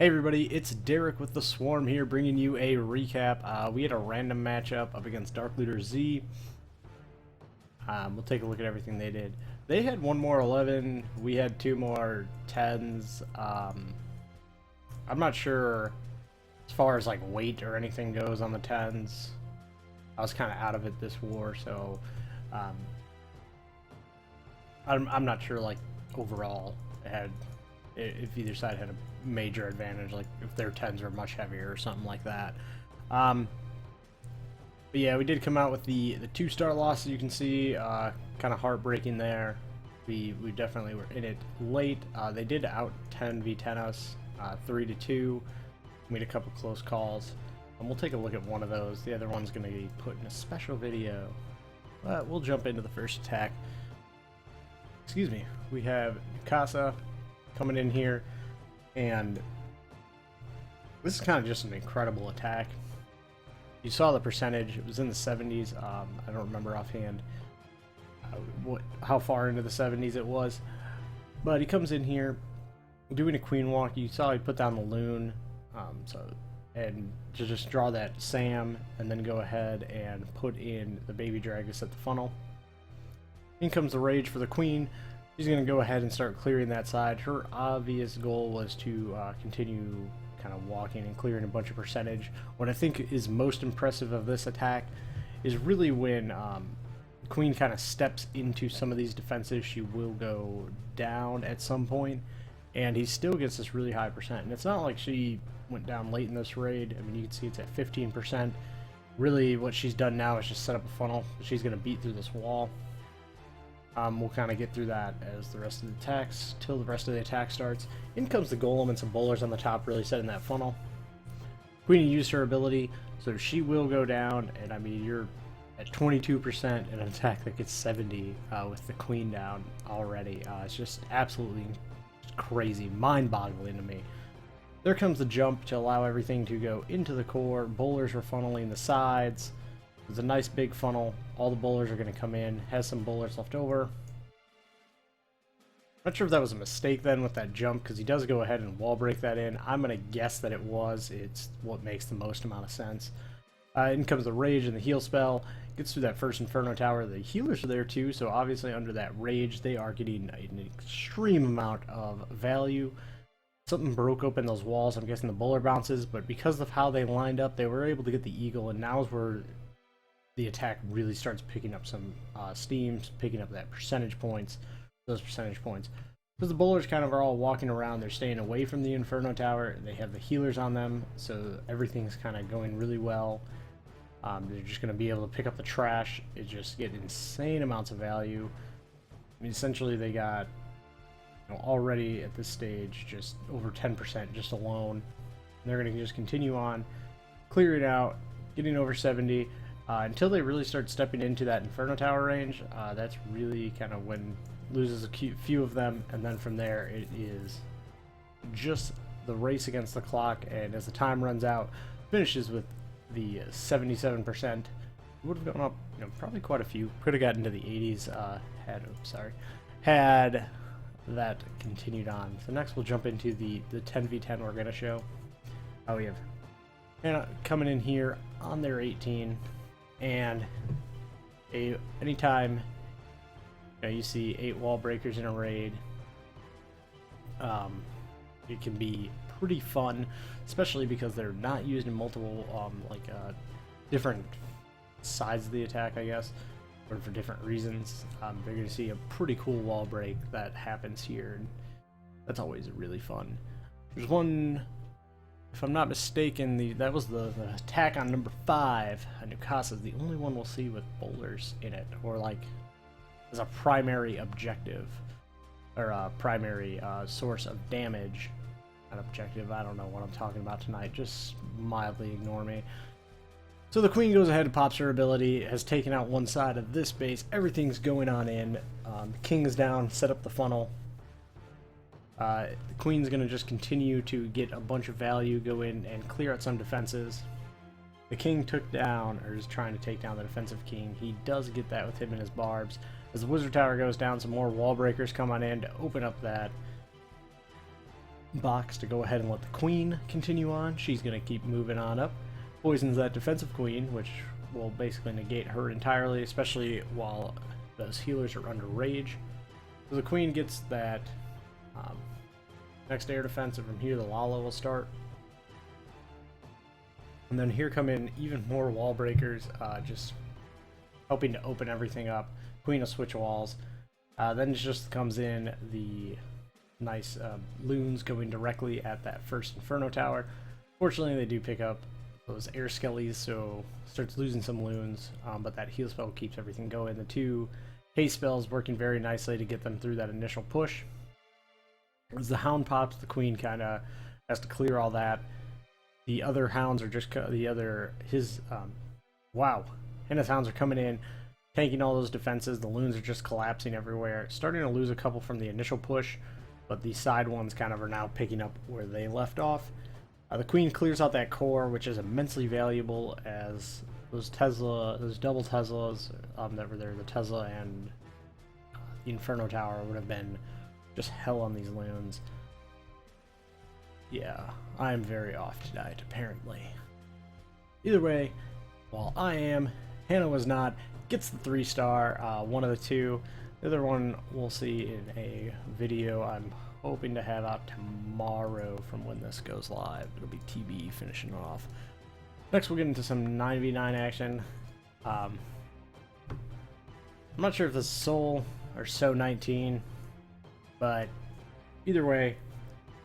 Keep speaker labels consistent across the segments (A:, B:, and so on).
A: Hey everybody, it's Derek with the Swarm here, bringing you a recap. We had a random matchup up against Dark Looter Z. We'll take a look at everything they did. They had one more 11, we had two more 10s. I'm not sure as far as like weight or anything goes on the 10s. I was kind of out of it this war, so I'm not sure like overall if either side had a major advantage, like if their 10s were much heavier or something like that. But yeah, we did come out with the 2-star loss, as you can see. Kind of heartbreaking there. We definitely were in it late. They did out 10v10 us, 3-2. We had a couple close calls. And we'll take a look at one of those. The other one's going to be put in a special video. But we'll jump into the first attack. Excuse me. We have Mikasa coming in here, and this is kind of just an incredible attack. You saw the percentage; it was in the 70s. I don't remember offhand how far into the 70s it was, but he comes in here doing a queen walk. You saw he put down the loon, and to just draw that Sam, and then go ahead and put in the baby drag to set the funnel. In comes the rage for the queen. She's going to go ahead and start clearing that side. Her obvious goal was to continue kind of walking and clearing a bunch of percentage. What I think is most impressive of this attack is really when the queen kind of steps into some of these defenses. She will go down at some point, and he still gets this really high percent. And it's not like she went down late in this raid. I mean, you can see it's at 15%. Really, what she's done now is just set up a funnel. She's going to beat through this wall. We'll kind of get through that as the rest of the attacks, till the rest of the attack starts. In comes the golem and some bowlers on the top, really setting that funnel. Queen used her ability, so she will go down, and I mean, you're at 22% in an attack that gets 70 with the queen down already. It's just absolutely crazy, mind-boggling to me. There comes the jump to allow everything to go into the core. Bowlers are funneling the sides. It's a nice big funnel. All the bowlers are going to come in. Has some bowlers left over. Not sure if that was a mistake then with that jump, because he does go ahead and wall break that in. I'm going to guess that it was. It's what makes the most amount of sense. In comes the rage and the heal spell. Gets through that first Inferno Tower. The healers are there too, so obviously under that rage they are getting an extreme amount of value. Something broke open those walls. I'm guessing the bowler bounces, but because of how they lined up, they were able to get the eagle, and now is where the attack really starts picking up some steam, picking up that percentage points, those percentage points. Because the bowlers kind of are all walking around, they're staying away from the Inferno Tower, they have the healers on them, so everything's kind of going really well. They're just going to be able to pick up the trash. It just get insane amounts of value. I mean, essentially they got, already at this stage just over 10% just alone. And they're going to just continue on, clear it out, getting over 70. Until they really start stepping into that Inferno Tower range. That's really kind of when loses a few of them, and then from there it is just the race against the clock, and as the time runs out, finishes with the 77%. Would have gone up, probably quite a few. Could have gotten to the 80s had that continued on. So next we'll jump into the 10v10 we're going to show. We have Hannah coming in here on their 18. And anytime you see 8 wall breakers in a raid, it can be pretty fun, especially because they're not used in multiple different sides of the attack, I guess, or for different reasons. They're going to see a pretty cool wall break that happens here, and that's always really fun. There's one, if I'm not mistaken, that was the attack on number 5. Mikasa is the only one we'll see with bowlers in it, or like as a primary objective, or a primary source of damage. Not objective, I don't know what I'm talking about tonight, just mildly ignore me. So the queen goes ahead and pops her ability, has taken out one side of this base, everything's going on in. King's down, set up the funnel. The queen's going to just continue to get a bunch of value, go in and clear out some defenses. The king took down, or is trying to take down the defensive king. He does get that with him and his barbs. As the wizard tower goes down, some more wall breakers come on in to open up that box to go ahead and let the queen continue on. She's going to keep moving on up. Poisons that defensive queen, which will basically negate her entirely, especially while those healers are under rage. So the queen gets that next air defense, and from here the Lala will start. And then here come in even more wall breakers, just helping to open everything up. Queen will switch walls. Then it just comes in the nice loons going directly at that first Inferno Tower. Fortunately, they do pick up those air skellies, so starts losing some loons, but that heal spell keeps everything going. The two haste spells working very nicely to get them through that initial push. As the hound pops, the queen kind of has to clear all that. The other hounds are just wow, and his hounds are coming in, tanking all those defenses. The loons are just collapsing everywhere, starting to lose a couple from the initial push, but the side ones kind of are now picking up where they left off. The queen clears out that core, which is immensely valuable, as those double Teslas that were there, the Tesla and the Inferno Tower, would have been just hell on these loons. Yeah, I'm very off tonight, apparently. Either way, while I am, Hannah was not, gets the 3-star, one of the two. The other one we'll see in a video I'm hoping to have out tomorrow from when this goes live. It'll be TB finishing off. Next we'll get into some 9v9 action. I'm not sure if this is Soul or So 19, but either way,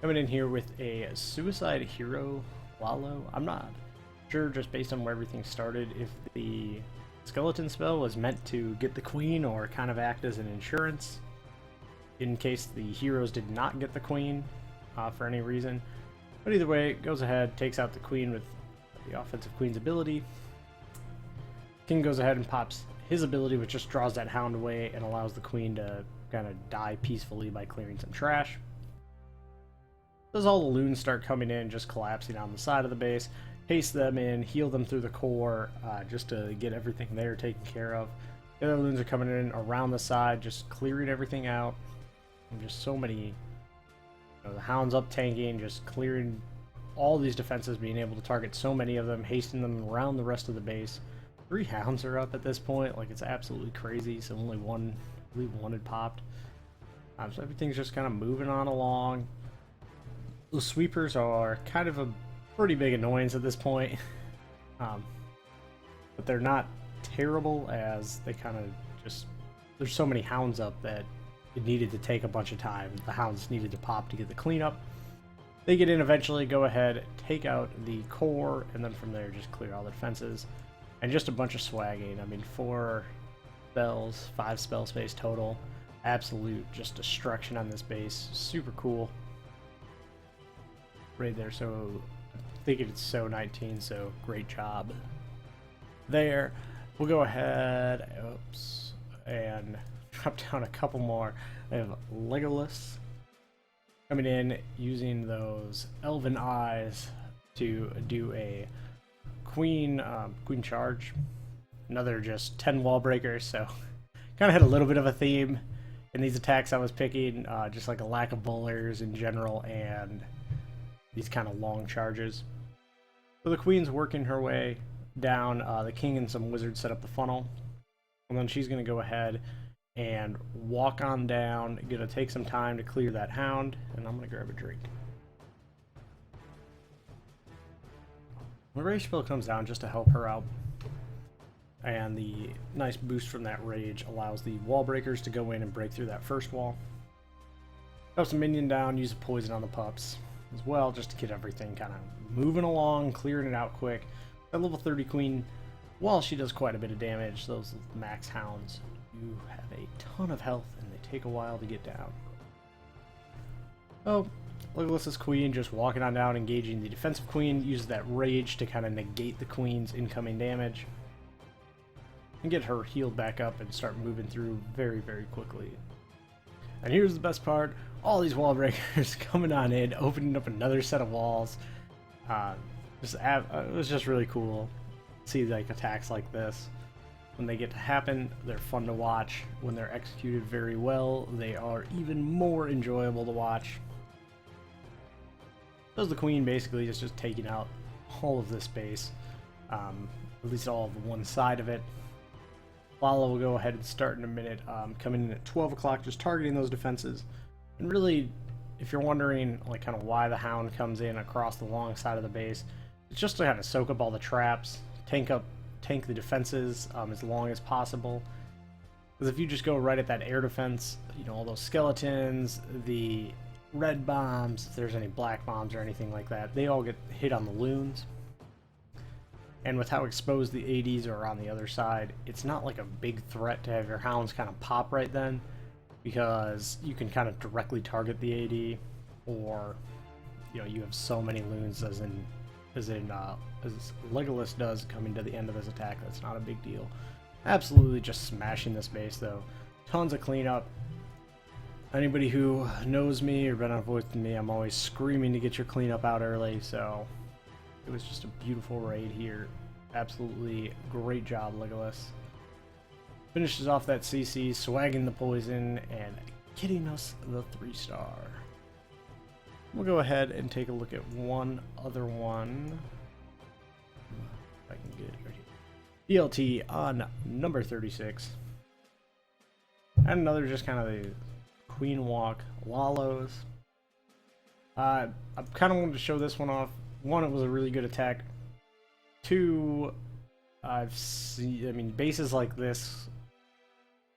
A: coming in here with a Suicide Hero Lalo. I'm not sure, just based on where everything started, if the skeleton spell was meant to get the queen or kind of act as an insurance in case the heroes did not get the queen for any reason. But either way, it goes ahead, takes out the queen with the offensive queen's ability. King goes ahead and pops his ability, which just draws that hound away and allows the queen to kind of die peacefully by clearing some trash. As all the loons start coming in, just collapsing on the side of the base, haste them in, heal them through the core, just to get everything there taken care of. The other loons are coming in around the side, just clearing everything out. And just so many, the hounds up tanking, just clearing all these defenses, being able to target so many of them, hasting them around the rest of the base. 3 hounds are up at this point, like it's absolutely crazy. So only one, I believe one had popped. So everything's just kind of moving on along. The sweepers are kind of a pretty big annoyance at this point, but they're not terrible, as they kind of just, there's so many hounds up that it needed to take a bunch of time. The hounds needed to pop to get the cleanup. They get in eventually, go ahead, take out the core, and then from there just clear all the defenses. And just a bunch of swagging. I mean, 4 spells, 5 spell space total. Absolute just destruction on this base. Super cool. Right there, so I think it's So 19, so great job there. We'll go ahead, oops, and drop down a couple more. I have Legolas coming in using those Elven Eyes to do a Queen charge. Another just 10 wall breakers, so kind of had a little bit of a theme in these attacks I was picking, just like a lack of bowlers in general and these kind of long charges. So the queen's working her way down. The king and some wizards set up the funnel, and then she's going to go ahead and walk on down. Gonna take some time to clear that hound, and I'm going to grab a drink. The rage spell comes down just to help her out, and the nice boost from that rage allows the wall breakers to go in and break through that first wall. Drop some minion down, use a poison on the pups as well, just to get everything kind of moving along, clearing it out quick. That level 30 queen, while she does quite a bit of damage, those max hounds do have a ton of health and they take a while to get down. Oh, Legolas's queen just walking on down, engaging the defensive queen, uses that rage to kind of negate the queen's incoming damage and get her healed back up and start moving through very, very quickly. And here's the best part, all these wall breakers coming on in, opening up another set of walls. It was just really cool to see like attacks like this. When they get to happen, they're fun to watch. When they're executed very well, they are even more enjoyable to watch. So the Queen basically is just taking out all of this base, at least all of one side of it. Lala will go ahead and start in a minute, coming in at 12 o'clock, just targeting those defenses. And really, if you're wondering like kind of why the Hound comes in across the long side of the base, it's just to kind of soak up all the traps, tank the defenses as long as possible. Because if you just go right at that air defense, you know, all those skeletons, the red bombs, if there's any black bombs or anything like that, they all get hit on the loons. And with how exposed the ADs are on the other side, it's not like a big threat to have your Hounds kind of pop right then, because you can kind of directly target the AD, or you know, you have so many loons as Legolas does coming to the end of his attack. That's not a big deal. Absolutely just smashing this base though. Tons of cleanup. Anybody who knows me or been on voice with me, I'm always screaming to get your cleanup out early, so it was just a beautiful raid here. Absolutely great job, Legolas. Finishes off that CC, swagging the poison, and getting us the 3-star. We'll go ahead and take a look at one other one. If I can get it right here. DLT on number 36. And another just kind of the Queen Walk Lalos. I kind of wanted to show this one off. One, it was a really good attack. Two, bases like this,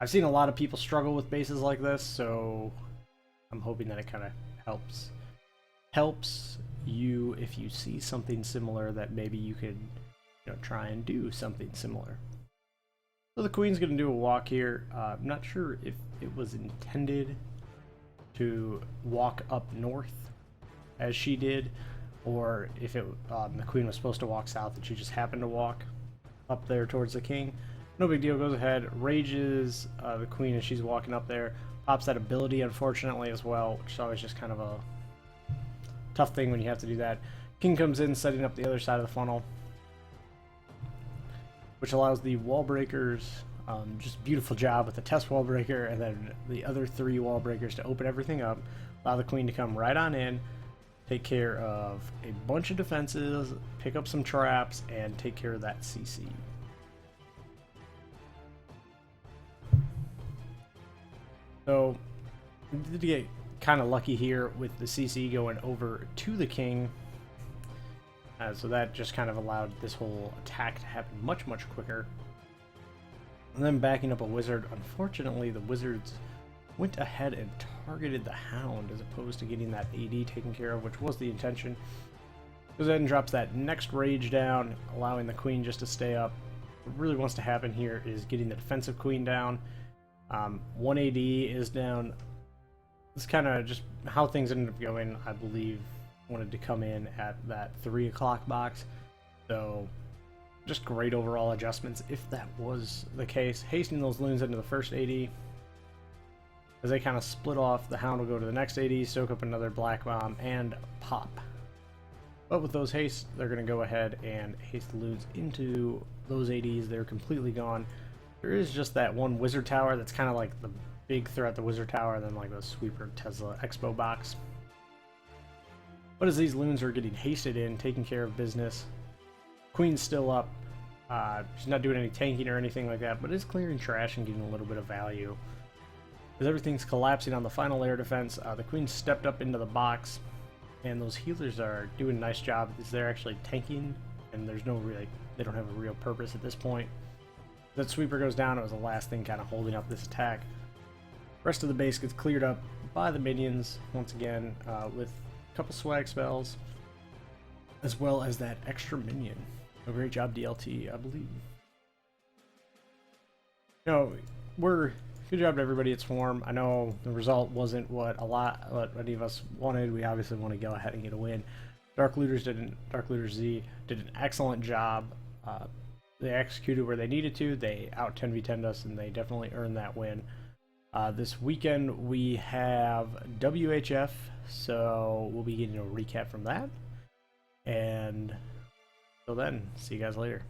A: I've seen a lot of people struggle with bases like this, so I'm hoping that it kind of helps you if you see something similar, that maybe you could, you know, try and do something similar. So the Queen's going to do a walk here. I'm not sure if it was intended to walk up north as she did, or if it the Queen was supposed to walk south and she just happened to walk up there towards the King. No big deal. Goes ahead, rages the Queen as she's walking up there. Pops that ability, unfortunately, as well, which is always just kind of a tough thing when you have to do that. King comes in, setting up the other side of the funnel, which allows the wall breakers, just beautiful job with the test wall breaker, and then the other 3 wall breakers to open everything up, allow the Queen to come right on in, take care of a bunch of defenses, pick up some traps, and take care of that CC. So, we did get kind of lucky here with the CC going over to the King. So that just kind of allowed this whole attack to happen much, much quicker. And then backing up a wizard. Unfortunately, the wizards went ahead and targeted the Hound as opposed to getting that AD taken care of, which was the intention. Goes ahead and drops that next rage down, allowing the Queen just to stay up. What really wants to happen here is getting the defensive Queen down. 1 AD is down. It's kind of just how things ended up going. I believe wanted to come in at that 3 o'clock box, so just great overall adjustments if that was the case. Hasting those loons into the first AD. As they kind of split off, the Hound will go to the next AD, soak up another black bomb, and pop. But with those hastes, they're going to go ahead and haste the loons into those ADs. They're completely gone. There is just that one wizard tower that's kind of like the big threat, the wizard tower, and then like the sweeper Tesla Expo box. But as these loons are getting hasted in, taking care of business, Queen's still up. She's not doing any tanking or anything like that, but is clearing trash and getting a little bit of value. As everything's collapsing on the final air defense, the Queen stepped up into the box, and those healers are doing a nice job because they're actually tanking, and there's no really, they don't have a real purpose at this point. That sweeper goes down. It was the last thing kind of holding up this attack. Rest of the base gets cleared up by the minions once again, with a couple swag spells, as well as that extra minion. A great job, DLT, I believe. You know, good job to everybody at Swarm. I know the result wasn't what any of us wanted. We obviously want to go ahead and get a win. Dark Looters Z did an excellent job. They executed where they needed to. They out 10v10'd us, and they definitely earned that win. This weekend we have WHF, so we'll be getting a recap from that. And till then, see you guys later.